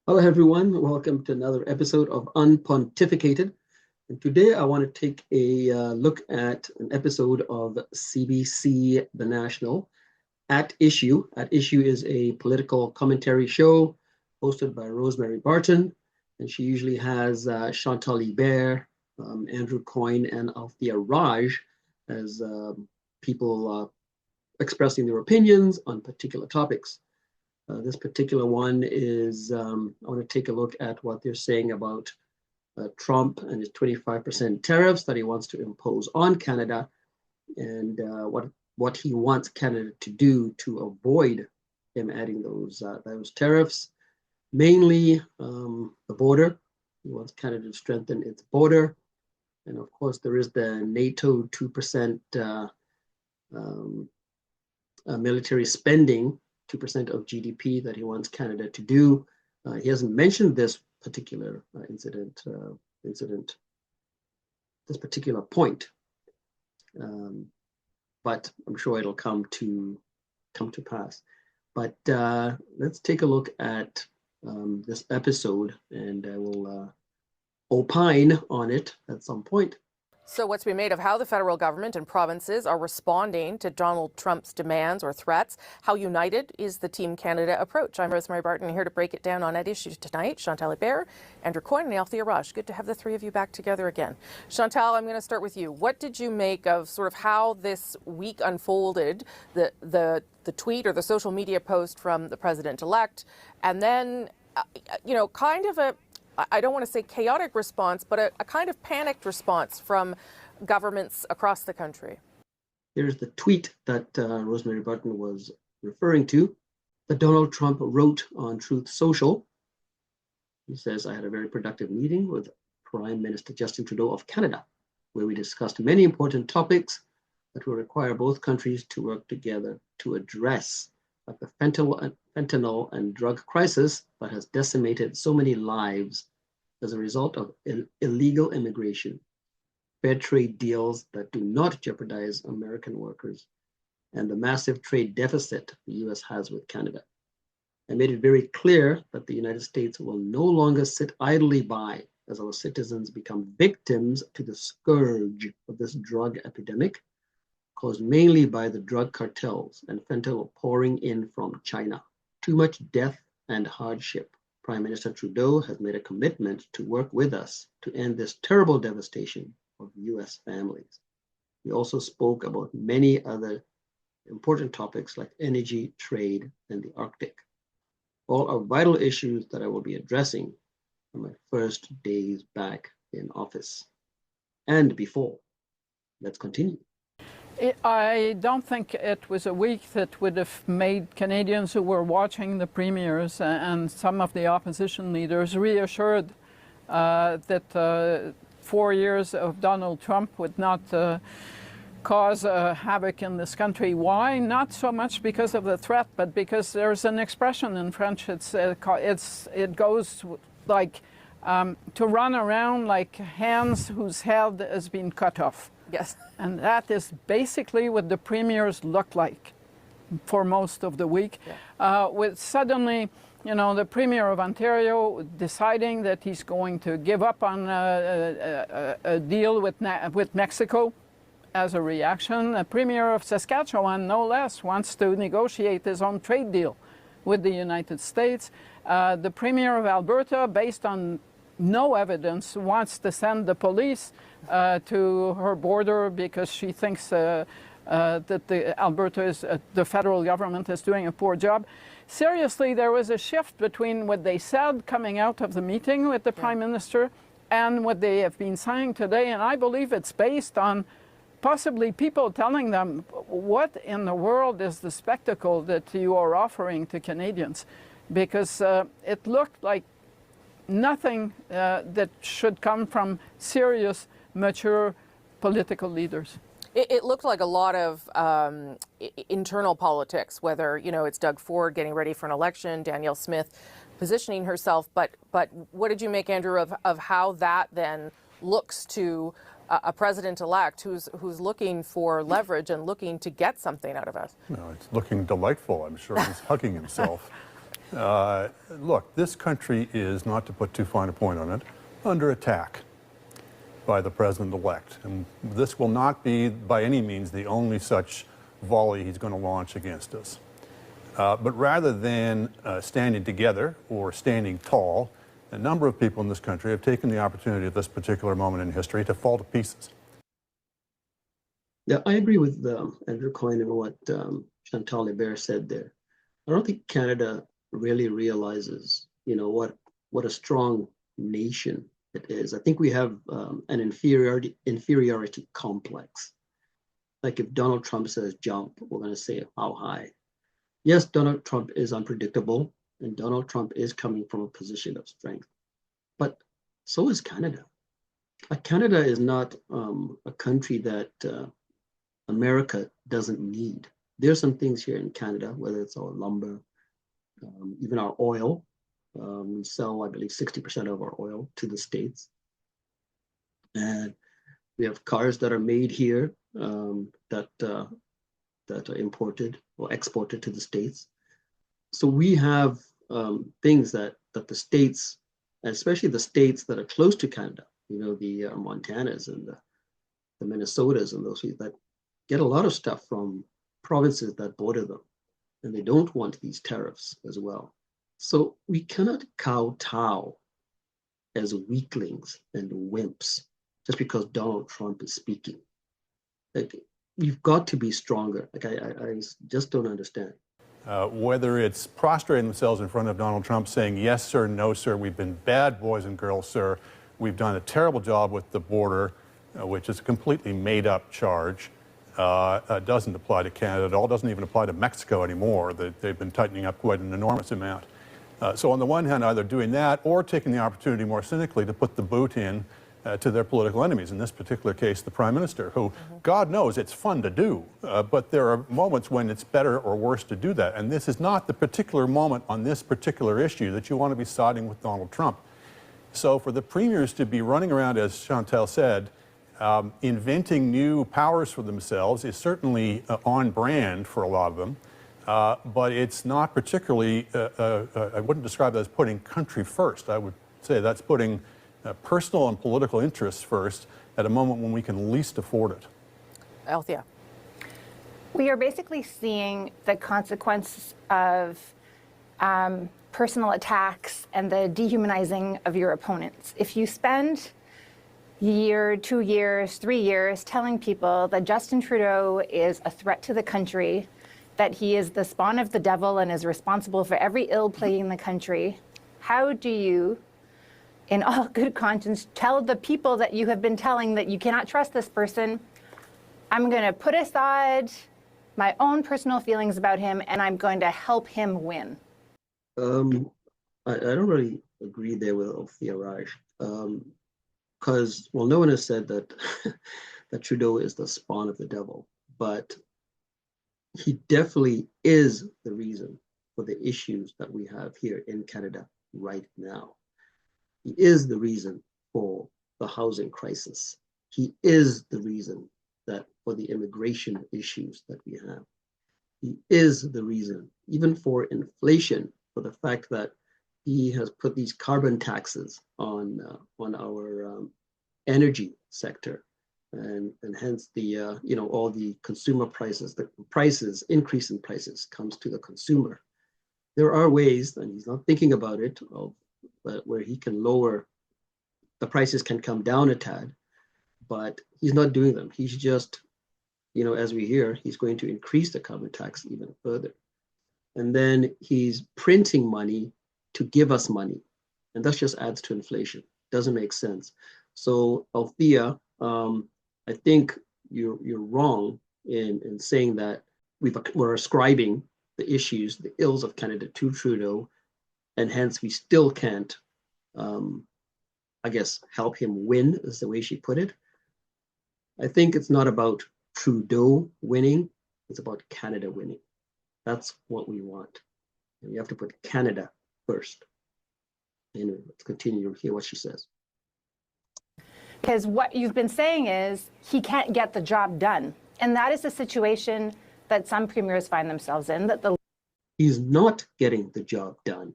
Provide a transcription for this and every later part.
Hello, everyone. Welcome to another episode of UnPontificated. And today I want to take a look at an episode of CBC The National, At Issue. At Issue is a political commentary show hosted by Rosemary Barton, and she usually has Chantal Libert, Andrew Coyne, and Althea Raj as people expressing their opinions on particular topics. This particular one is, I want to take a look at what they're saying about Trump and his 25% tariffs that he wants to impose on Canada, and what he wants Canada to do to avoid him adding those tariffs. Mainly the border. He wants Canada to strengthen its border. And of course, there is the NATO 2% military spending, 2% of GDP that he wants Canada to do. He hasn't mentioned this particular incident, this particular point, but I'm sure it'll come to pass. But let's take a look at this episode, and I will opine on it at some point. So what's been made of how the federal government and provinces are responding to Donald Trump's demands or threats? How united is the Team Canada approach? I'm Rosemary Barton, here to break it down on At Issue tonight. Chantal Libert, Andrew Coyne, and Althea Raj. Good to have the three of you back together again. Chantal, I'm going to start with you. What did you make of sort of how this week unfolded, the tweet or the social media post from the president-elect, and then, kind of I don't want to say chaotic response, but a kind of panicked response from governments across the country? Here's the tweet that Rosemary Barton was referring to, that Donald Trump wrote on Truth Social. He says, "I had a very productive meeting with Prime Minister Justin Trudeau of Canada, where we discussed many important topics that will require both countries to work together to address, like the fentanyl and drug crisis that has decimated so many lives as a result of illegal immigration, fair trade deals that do not jeopardize American workers, and the massive trade deficit the US has with Canada. I made it very clear that the United States will no longer sit idly by as our citizens become victims to the scourge of this drug epidemic, caused mainly by the drug cartels and fentanyl pouring in from China. Too much death and hardship. Prime Minister Trudeau has made a commitment to work with us to end this terrible devastation of US families." He also spoke about many other important topics like energy, trade, and the Arctic. All are vital issues that I will be addressing on my first days back in office and before. Let's continue. I don't think it was a week that would have made Canadians who were watching the premiers and some of the opposition leaders reassured that 4 years of Donald Trump would not cause havoc in this country. Why? Not so much because of the threat, but because there's an expression in French. It goes like to run around like hands whose head has been cut off. Yes. And that is basically what the premiers looked like for most of the week. Yeah. With suddenly, the Premier of Ontario deciding that he's going to give up on a deal with Mexico as a reaction. The Premier of Saskatchewan, no less, wants to negotiate his own trade deal with the United States. The Premier of Alberta, based on no evidence, wants to send the police to her border because she thinks that the federal government is doing a poor job. Seriously, there was a shift between what they said coming out of the meeting with the Prime Minister and what they have been saying today, and I believe it's based on possibly people telling them, what in the world is the spectacle that you are offering to Canadians? Because it looked like nothing that should come from serious, mature political leaders. It looked like a lot of internal politics, whether, it's Doug Ford getting ready for an election, Danielle Smith positioning herself. But what did you make, Andrew, of how that then looks to a president-elect who's looking for leverage and looking to get something out of us? No, it's looking delightful. I'm sure he's hugging himself. Look, this country is, not to put too fine a point on it, under attack by the president-elect. And this will not be, by any means, the only such volley he's going to launch against us. But rather than standing together or standing tall, a number of people in this country have taken the opportunity at this particular moment in history to fall to pieces. Yeah, I agree with Andrew Coyne and what Chantal Hébert said there. I don't think Canada really realizes, what a strong nation it is. I think we have an inferiority complex. Like if Donald Trump says jump, we're going to say how high. Yes, Donald Trump is unpredictable, and Donald Trump is coming from a position of strength. But so is Canada. Canada is not a country that America doesn't need. There's some things here in Canada, whether it's our lumber, even our oil. We sell, I believe, 60% of our oil to the States. And we have cars that are made here that are imported or exported to the States. So we have things that the States, especially the states that are close to Canada, the Montanas and the Minnesotas and those that get a lot of stuff from provinces that border them, and they don't want these tariffs as well. So we cannot kowtow as weaklings and wimps just because Donald Trump is speaking. Like, we've got to be stronger. Like, I just don't understand. Whether it's prostrating themselves in front of Donald Trump saying, yes, sir, no, sir, we've been bad boys and girls, sir. We've done a terrible job with the border, which is a completely made-up charge. Doesn't apply to Canada at all, doesn't even apply to Mexico anymore. They've been tightening up quite an enormous amount. So on the one hand, either doing that or taking the opportunity more cynically to put the boot in to their political enemies, in this particular case, the Prime Minister, who, God knows, it's fun to do, but there are moments when it's better or worse to do that. And this is not the particular moment on this particular issue that you want to be siding with Donald Trump. So for the premiers to be running around, as Chantal said, inventing new powers for themselves is certainly on brand for a lot of them, but it's not particularly, I wouldn't describe that as putting country first. I would say that's putting personal and political interests first at a moment when we can least afford it. Althea. We are basically seeing the consequences of personal attacks and the dehumanizing of your opponents. If you spend year, 2 years, 3 years telling people that Justin Trudeau is a threat to the country, that he is the spawn of the devil and is responsible for every ill plaguing the country, how do you, in all good conscience, tell the people that you have been telling that you cannot trust this person, I'm going to put aside my own personal feelings about him and I'm going to help him win? I don't really agree there with Althea Raj. Because, well, no one has said that that Trudeau is the spawn of the devil, but he definitely is the reason for the issues that we have here in Canada right now. He is the reason for the housing crisis. He is the reason that for the immigration issues that we have. He is the reason, even for inflation, for the fact that he has put these carbon taxes on our energy sector, and hence the all the consumer prices, increase in prices comes to the consumer. There are ways, and he's not thinking about it, where he can lower the prices, can come down a tad, but he's not doing them. He's just, as we hear, he's going to increase the carbon tax even further, and then he's printing money to give us money, and that just adds to inflation. Doesn't make sense. So Althea, I think you're wrong in saying that we're ascribing the issues, the ills of Canada to Trudeau, and hence we still can't, I guess, help him win, is the way she put it. I think it's not about Trudeau winning, it's about Canada winning. That's what we want. And we have to put Canada first. Anyway, let's continue to hear what she says. Because what you've been saying is he can't get the job done. And that is the situation that some premiers find themselves in, that the He's not getting the job done.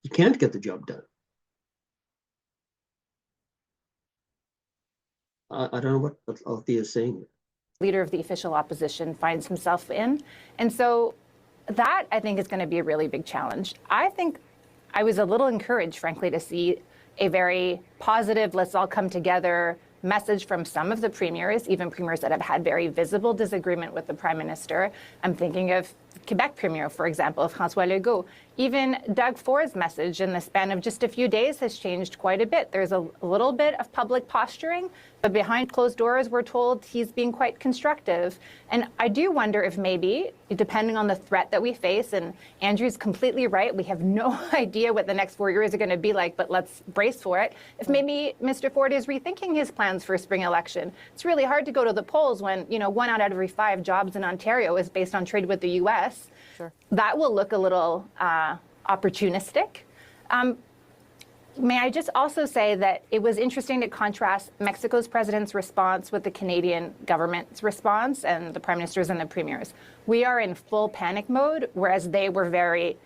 He can't get the job done. I don't know what Althea is saying. Leader of the official opposition finds himself in. And so that, I think, is going to be a really big challenge. I think I was a little encouraged, frankly, to see a very positive, let's all come together message from some of the premiers, even premiers that have had very visible disagreement with the prime minister. I'm thinking of Quebec Premier, for example, François Legault. Even Doug Ford's message in the span of just a few days has changed quite a bit. There's a little bit of public posturing, but behind closed doors, we're told he's being quite constructive. And I do wonder if maybe, depending on the threat that we face, and Andrew's completely right, we have no idea what the next 4 years are going to be like, but let's brace for it. If maybe Mr. Ford is rethinking his plans for a spring election. It's really hard to go to the polls when, 1 out of every 5 jobs in Ontario is based on trade with the U.S. Sure. That will look a little opportunistic. May I just also say that it was interesting to contrast Mexico's president's response with the Canadian government's response and the prime ministers and the premiers. We are in full panic mode, whereas they were very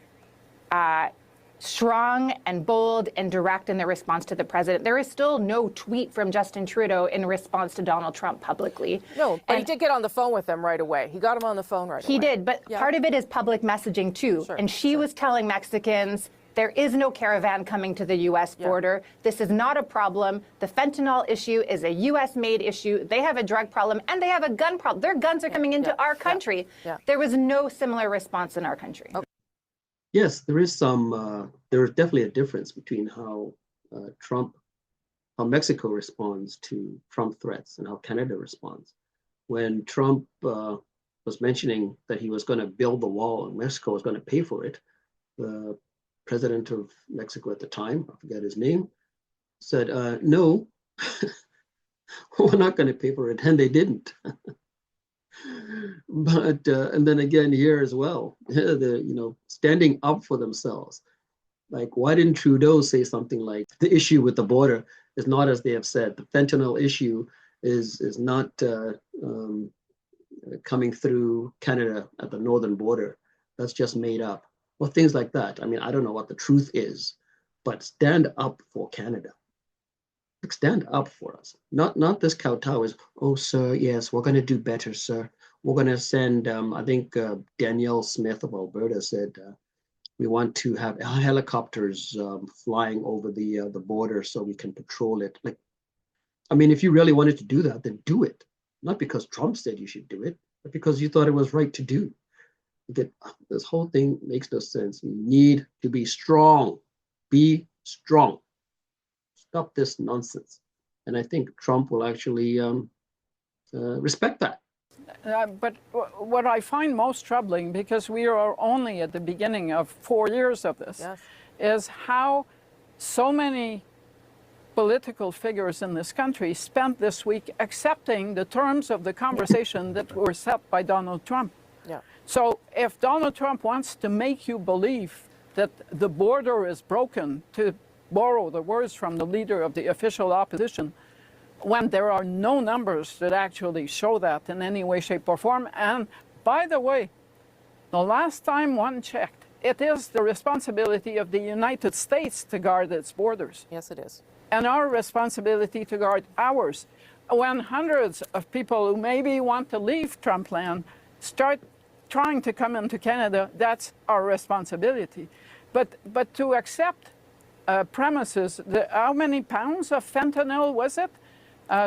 strong and bold and direct in their response to the president. There is still no tweet from Justin Trudeau in response to Donald Trump publicly. No, but he did get on the phone with them right away. He got him on the phone right away. He did, but part of it is public messaging too. Sure, and she was telling Mexicans, there is no caravan coming to the U.S. border. This is not a problem. The fentanyl issue is a U.S.-made issue. They have a drug problem, and they have a gun problem. Their guns are coming into our country. There was no similar response in our country. Okay. Yes, there is there is definitely a difference between how Mexico responds to Trump threats and how Canada responds. When Trump was mentioning that he was going to build the wall and Mexico was going to pay for it, the president of Mexico at the time, I forget his name, said, no, we're not going to pay for it, and they didn't. But and then again here as well, standing up for themselves. Like, why didn't Trudeau say something like, the issue with the border is not as they have said. The fentanyl issue is not coming through Canada at the northern border. That's just made up. Well, things like that. I mean, I don't know what the truth is, but stand up for Canada. Stand up for us. Not this kowtow is, oh, sir, yes, we're going to do better, sir. We're going to send, I think Danielle Smith of Alberta said, we want to have helicopters flying over the border so we can patrol it. Like, I mean, if you really wanted to do that, then do it. Not because Trump said you should do it, but because you thought it was right to do. This whole thing makes no sense. You need to be strong. Be strong. Stop this nonsense. And I think Trump will actually respect that. But what I find most troubling, because we are only at the beginning of 4 years of this, is how so many political figures in this country spent this week accepting the terms of the conversation that were set by Donald Trump. So if Donald Trump wants to make you believe that the border is broken, to borrow the words from the leader of the official opposition, when there are no numbers that actually show that in any way, shape, or form. And by the way, the last time one checked, it is the responsibility of the United States to guard its borders. Yes, it is. And our responsibility to guard ours. When hundreds of people who maybe want to leave Trump land start trying to come into Canada, that's our responsibility. But to accept premises, how many pounds of fentanyl was it?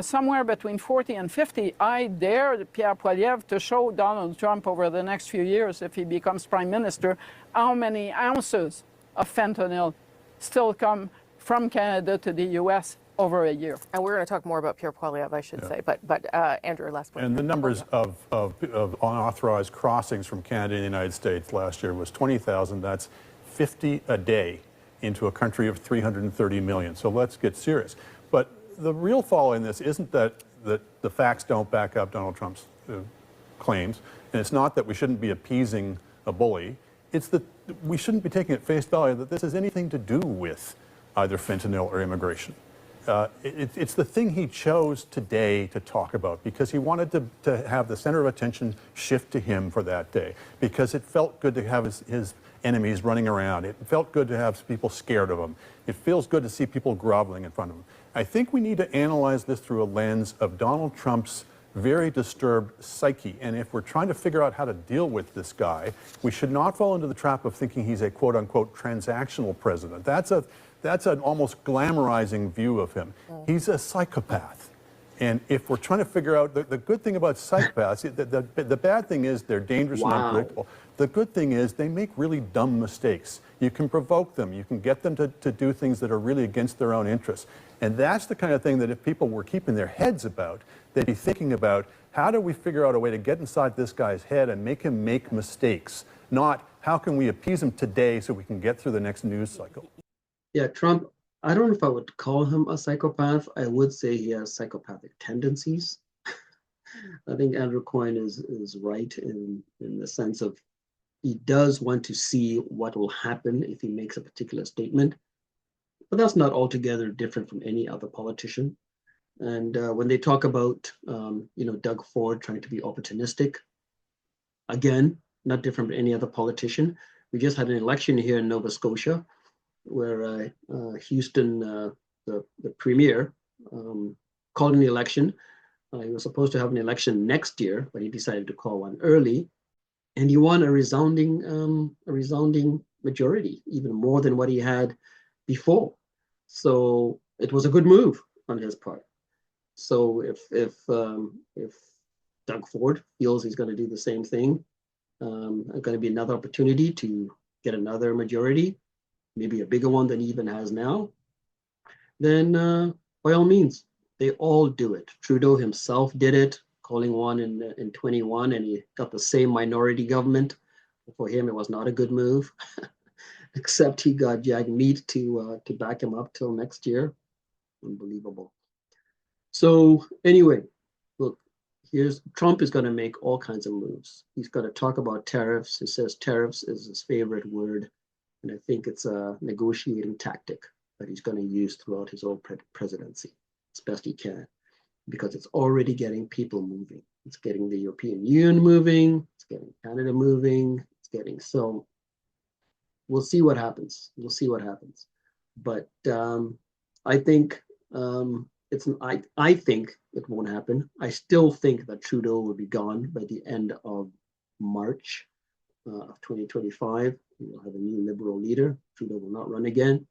Somewhere between 40 and 50. I dare Pierre Poilievre to show Donald Trump over the next few years, if he becomes prime minister, how many ounces of fentanyl still come from Canada to the U.S. over a year. And we're going to talk more about Pierre Poilievre, I should say. But Andrew, last point. And the numbers of unauthorized crossings from Canada and the United States last year was 20,000. That's 50 a day into a country of 330 million. So let's get serious. But the real flaw in this isn't that the facts don't back up Donald Trump's claims, and it's not that we shouldn't be appeasing a bully. It's that we shouldn't be taking at face value that this has anything to do with either fentanyl or immigration. It's the thing he chose today to talk about because he wanted to have the center of attention shift to him for that day, because it felt good to have his enemies running around. It felt good to have people scared of him. It feels good to see people groveling in front of him. I think we need to analyze this through a lens of Donald Trump's very disturbed psyche. And if we're trying to figure out how to deal with this guy, we should not fall into the trap of thinking he's a quote-unquote transactional president. That's an almost glamorizing view of him. He's a psychopath. And if we're trying to figure out, the good thing about psychopaths, the bad thing is they're dangerous and unpredictable. The good thing is they make really dumb mistakes. You can provoke them. You can get them to do things that are really against their own interests. And that's the kind of thing that if people were keeping their heads about, they'd be thinking about, how do we figure out a way to get inside this guy's head and make him make mistakes? Not, how can we appease him today so we can get through the next news cycle? Yeah, Trump, I don't know if I would call him a psychopath. I would say he has psychopathic tendencies. I think Andrew Coyne is right in the sense of he does want to see what will happen if he makes a particular statement. But that's not altogether different from any other politician. And when they talk about, Doug Ford trying to be opportunistic, again, not different from any other politician. We just had an election here in Nova Scotia where Houston, the premier, called an election. He was supposed to have an election next year, but he decided to call one early. And he won a resounding majority, even more than what he had before. So it was a good move on his part. So if Doug Ford feels he's going to do the same thing, going to be another opportunity to get another majority, maybe a bigger one than he even has now, then by all means, they all do it. Trudeau himself did it, calling one in 21, and he got the same minority government. For him, it was not a good move, except he got Jagmeet to back him up till next year. Unbelievable. So anyway, look, Trump is going to make all kinds of moves. He's going to talk about tariffs. He says tariffs is his favorite word. And I think it's a negotiating tactic that he's going to use throughout his whole presidency as best he can, because it's already getting people moving. It's getting the European Union moving. It's getting Canada moving. It's getting, so we'll see what happens. We'll see what happens. But I think I think it won't happen. I still think that Trudeau will be gone by the end of March of 2025. We'll have a new Liberal leader. Trudeau will not run again.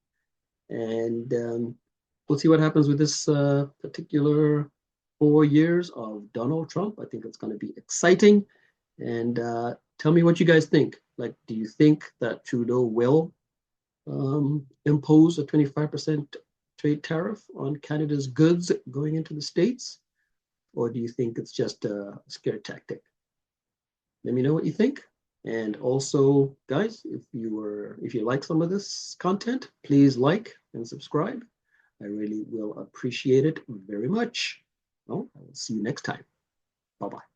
And we'll see what happens with this particular 4 years of Donald Trump. I think it's going to be exciting. And tell me what you guys think. Like, do you think that Trudeau will impose a 25% trade tariff on Canada's goods going into the States? Or do you think it's just a scare tactic? Let me know what you think. And also, guys, if you like some of this content, please like and subscribe. I really will appreciate it very much. Well, I will see you next time. Bye-bye.